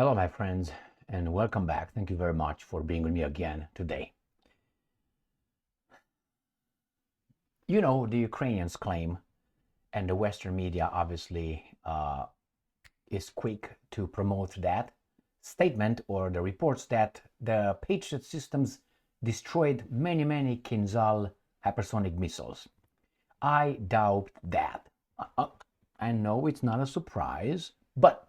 Hello, my friends, and welcome back. Thank you very much for being with me again today. You know, the Ukrainians claim, and the Western media obviously is quick to promote that statement or the reports that the Patriot systems destroyed many Kinzhal hypersonic missiles. I doubt that. I know it's not a surprise, but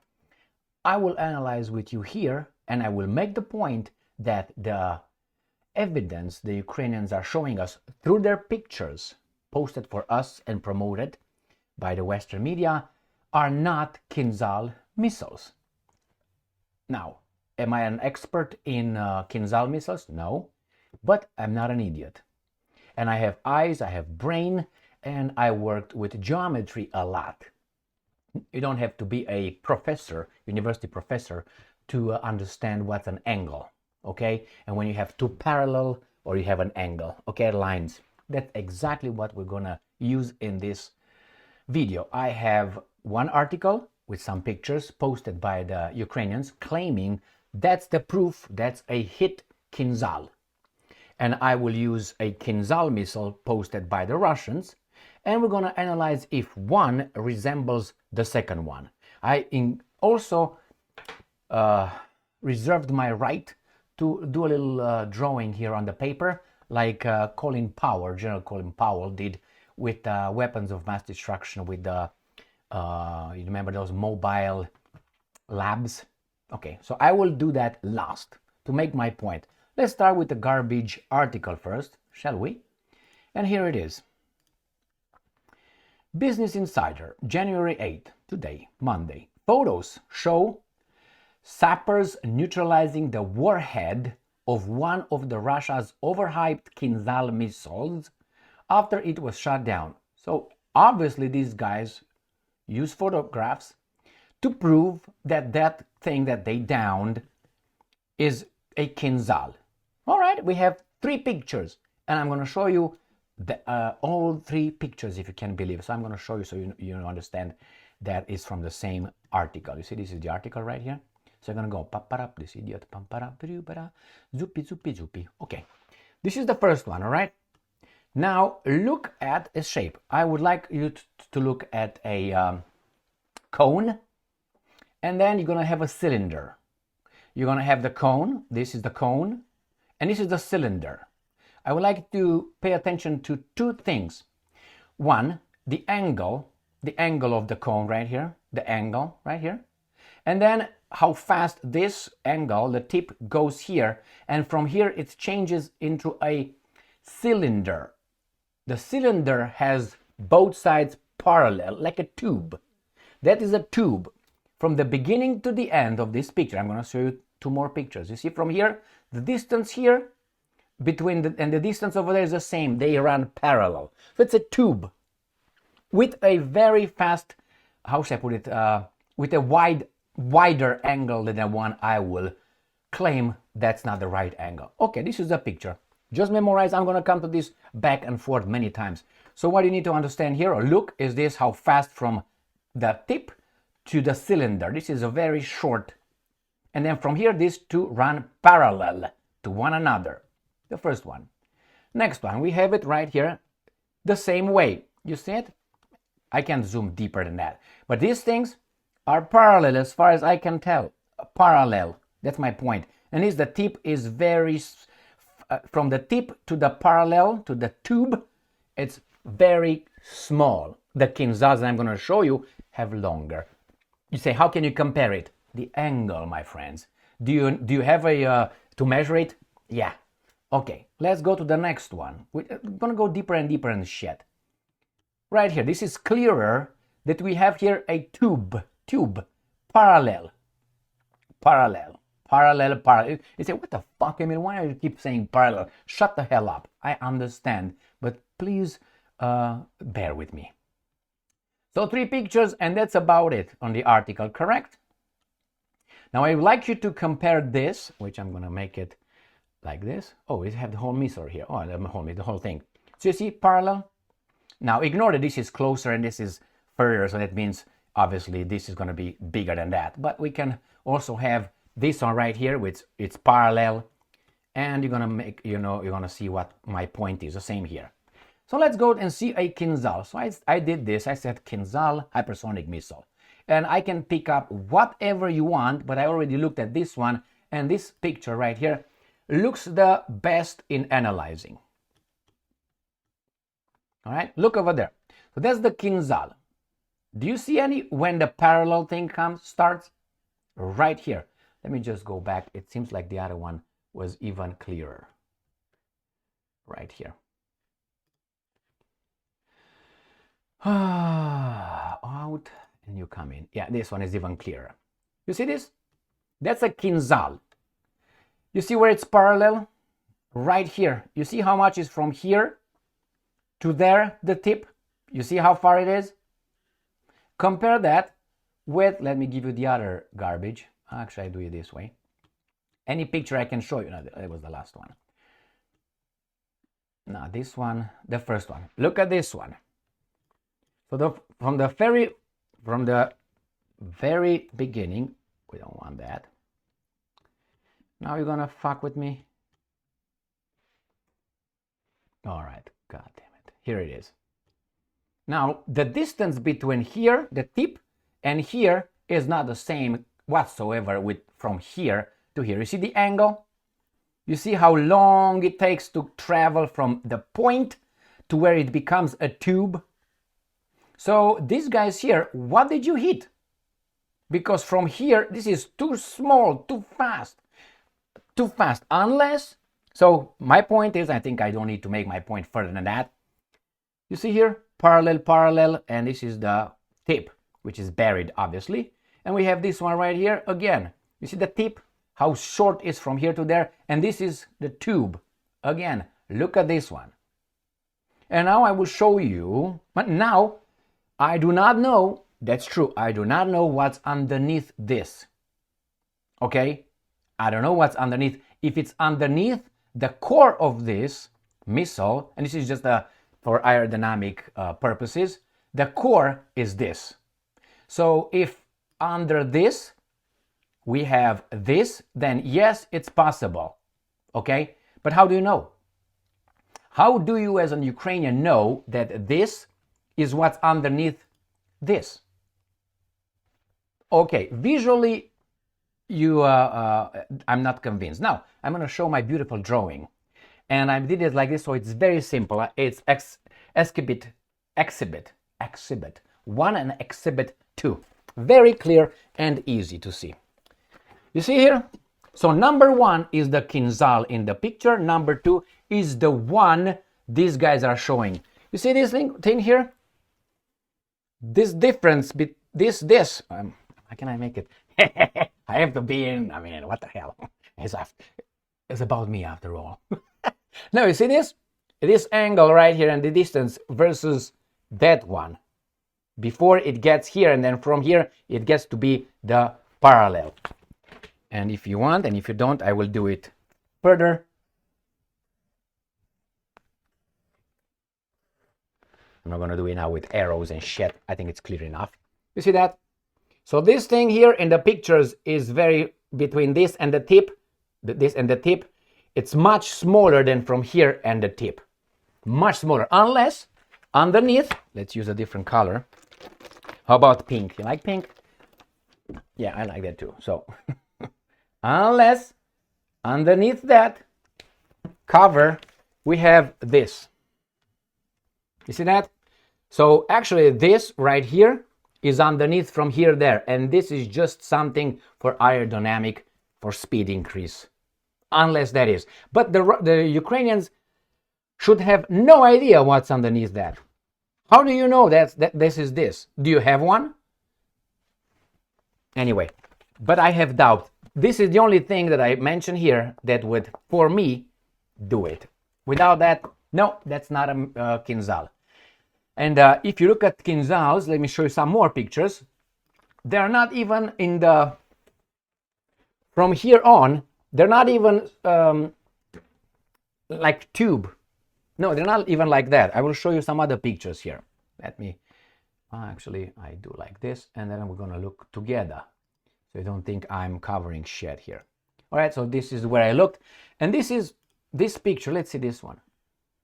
I will analyze with you here, and I will make the point that the evidence the Ukrainians are showing us through their pictures posted for us and promoted by the Western media are not Kinzhal missiles. Now, am I an expert in Kinzhal missiles? No, but I'm not an idiot. And I have eyes, I have brain, and I worked with geometry a lot. You don't have to be a professor, university professor, to understand what's an angle, okay? And when you have two parallel or you have an angle, okay, lines, that's exactly what we're gonna use in this video. I have one article with some pictures posted by the Ukrainians claiming that's the proof that's a hit Kinzhal. And I will use a Kinzhal missile posted by the Russians, and we're going to analyze if one resembles the second one. I also reserved my right to do a little drawing here on the paper, like General Colin Powell did with weapons of mass destruction with the, you remember those mobile labs? Okay, so I will do that last to make my point. Let's start with the garbage article first, shall we? And here it is. Business Insider, January 8th, today, Monday. Photos show sappers neutralizing the warhead of one of the Russia's overhyped Kinzhal missiles after it was shot down. So obviously these guys use photographs to prove that that thing that they downed is a Kinzhal. All right, we have three pictures, and I'm going to show you all three pictures, if you can believe. So I'm going to show you so you understand that is from the same article. You see, this is the article right here. So I'm going to go paparap, this idiot, pampara, zupi, zupi, zupi. Okay, this is the first one, all right? Now look at a shape. I would like you to look at a cone, and then you're going to have a cylinder. You're going to have the cone. This is the cone, and this is the cylinder. I would like to pay attention to two things. One, the angle of the cone right here, the angle right here. And then how fast this angle, the tip, goes here. And from here it changes into a cylinder. The cylinder has both sides parallel, like a tube. That is a tube. From the beginning to the end of this picture, I'm going to show you two more pictures. You see from here, the distance here, between the distance over there is the same. They run parallel. So it's a tube with a very fast, how should I put it, with a wider angle than the one I will claim that's not the right angle. Okay, this is the picture. Just memorize. I'm going to come to this back and forth many times. So what you need to understand here or look is this, how fast from the tip to the cylinder. This is a very short. And then from here, these two run parallel to one another. The first one. Next one, we have it right here the same way. You see it? I can't zoom deeper than that. But these things are parallel as far as I can tell. Parallel. That's my point. And the tip is very, from the tip to the parallel, to the tube, it's very small. The Kinzhals that I'm going to show you have longer. You say, how can you compare it? The angle, my friends. Do you have a, to measure it? Yeah. Okay, let's go to the next one. We're going to go deeper and deeper in the shit. Right here, this is clearer that we have here a tube, parallel. You say, what the fuck, Emil, why do you keep saying parallel? Shut the hell up. I understand, but please bear with me. So three pictures, and that's about it on the article, correct? Now I would like you to compare this, which I'm going to make it like this. Oh, we have the whole missile here. Oh, the whole thing. So you see, parallel. Now ignore that this is closer and this is further, so that means obviously this is going to be bigger than that. But we can also have this one right here, which it's parallel, and you're gonna make, you're gonna see what my point is. The same here. So let's go and see a Kinzhal. So I did this. I said Kinzhal hypersonic missile, and I can pick up whatever you want, but I already looked at this one, and this picture right here looks the best in analyzing. All right, look over there. So that's the Kinzhal. Do you see any when the parallel thing starts? Right here. Let me just go back. It seems like the other one was even clearer. Right here. Out and you come in. Yeah, this one is even clearer. You see this? That's a Kinzhal. You see where it's parallel? Right here. You see how much is from here to there, the tip? You see how far it is? Compare that with, let me give you the other garbage. Actually, I do it this way. Any picture I can show you. No, that was the last one. Now this one, the first one. Look at this one. So from the very beginning, we don't want that. Now you're gonna fuck with me. All right, god damn it. Here it is. Now the distance between here, the tip, and here is not the same whatsoever with from here to here. You see the angle? You see how long it takes to travel from the point to where it becomes a tube? So these guys here, what did you hit? Because from here, this is too small, too fast. Unless, so my point is, I think I don't need to make my point further than that. You see here, parallel, and this is the tip, which is buried, obviously. And we have this one right here again. You see the tip, how short it is from here to there, and this is the tube. Again, look at this one. And now I will show you, but now I do not know, that's true, I do not know what's underneath this. Okay? I don't know what's underneath. If it's underneath the core of this missile, and this is just for aerodynamic purposes, the core is this. So if under this we have this, then yes, it's possible. Okay? But how do you know? How do you as an Ukrainian know that this is what's underneath this? Okay, visually, I'm not convinced. Now, I'm going to show my beautiful drawing. And I did it like this, so it's very simple. It's exhibit 1 and exhibit 2. Very clear and easy to see. You see here? So number 1 is the Kinzhal in the picture. Number 2 is the one these guys are showing. You see this thing here? This difference, how can I make it? I have to be in, I mean, what the hell? It's about me after all. Now, you see this? This angle right here and the distance versus that one. Before it gets here, and then from here, it gets to be the parallel. And if you want, and if you don't, I will do it further. I'm not going to do it now with arrows and shit. I think it's clear enough. You see that? So this thing here in the pictures is very, between this and the tip, it's much smaller than from here and the tip. Much smaller. Unless underneath, let's use a different color. How about pink? You like pink? Yeah, I like that too. So, unless underneath that cover, we have this. You see that? So actually this right here is underneath from here there, and this is just something for aerodynamic, for speed increase, unless that is. But the Ukrainians should have no idea what's underneath that. How do you know that this is this? Do you have one? Anyway, but I have doubt. This is the only thing that I mentioned here that would, for me, do it. Without that, no, that's not a Kinzhal. And if you look at Kinzhals, let me show you some more pictures. They're not even in the, from here on, they're not even like tube. No, they're not even like that. I will show you some other pictures here. Let me, actually, I do like this, and then we're going to look together. So you don't think I'm covering shit here. All right, so this is where I looked. And this is this picture. Let's see this one.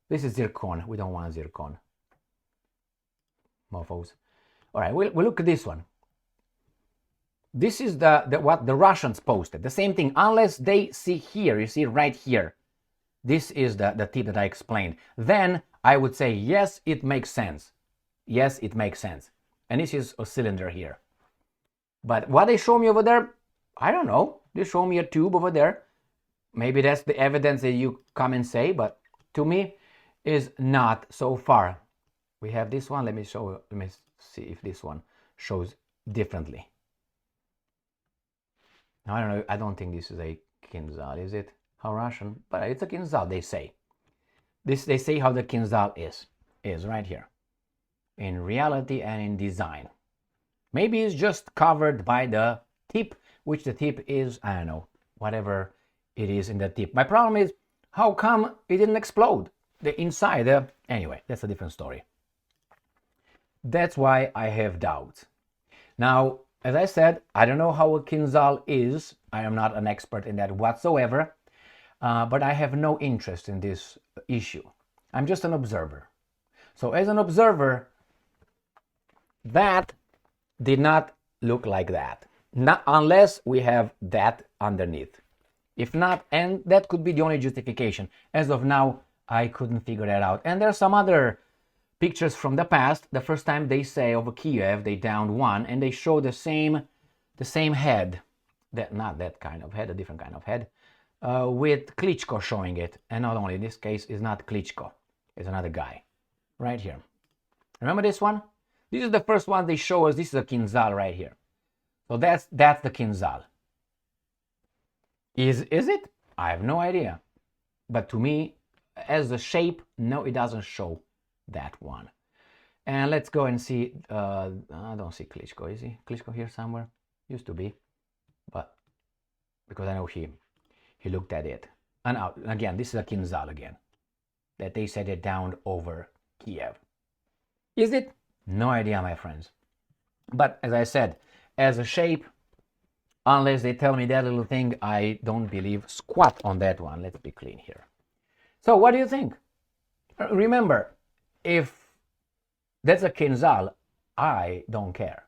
This is zircon. We don't want zircon. Mofos. All right, we'll look at this one. This is what the Russians posted. The same thing, unless they see here, you see right here. This is the tip that I explained. Then I would say, yes, it makes sense. Yes, it makes sense. And this is a cylinder here. But what they show me over there, I don't know. They show me a tube over there. Maybe that's the evidence that you come and say, but to me is not so far. We have this one. Let me see if this one shows differently. Now, I don't know. I don't think this is a Kinzhal, is it? How Russian? But it's a Kinzhal, they say. They say how the Kinzhal is right here. In reality and in design. Maybe it's just covered by the tip, which the tip is, I don't know, whatever it is in the tip. My problem is, how come it didn't explode? The inside, anyway, that's a different story. That's why I have doubts. Now, as I said, I don't know how a Kinzhal is. I am not an expert in that whatsoever, but I have no interest in this issue. I'm just an observer. So as an observer, that did not look like that. Not unless we have that underneath. If not, and that could be the only justification. As of now, I couldn't figure that out. And there are some other pictures from the past. The first time they say over Kiev, they downed one, and they show the same head. Not that kind of head, a different kind of head, with Klitschko showing it. And not only in this case, is not Klitschko, it's another guy, right here. Remember this one? This is the first one they show us. This is a Kinzhal right here. So that's the Kinzhal. Is it? I have no idea. But to me, as a shape, no, it doesn't show that one. And let's go and see. I don't see Klitschko. Is he? Klitschko here somewhere? Used to be, but because I know he looked at it. And again, this is a Kinzhal again. That they said it downed over Kiev. Is it? No idea, my friends. But as I said, as a shape, unless they tell me that little thing, I don't believe squat on that one. Let's be clean here. So what do you think? Remember, if that's a Kinzhal, I don't care.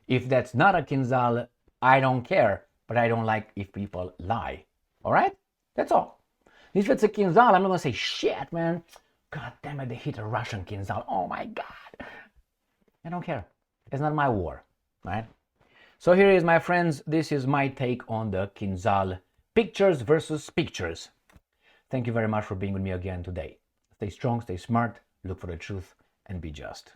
If that's not a Kinzhal, I don't care, but I don't like if people lie. All right? That's all. If it's a Kinzhal, I'm not going to say, shit, man. God damn it, they hit a Russian Kinzhal. Oh my God. I don't care. It's not my war, right? So here is, my friends, this is my take on the Kinzhal pictures versus pictures. Thank you very much for being with me again today. Stay strong, stay smart, look for the truth, and be just.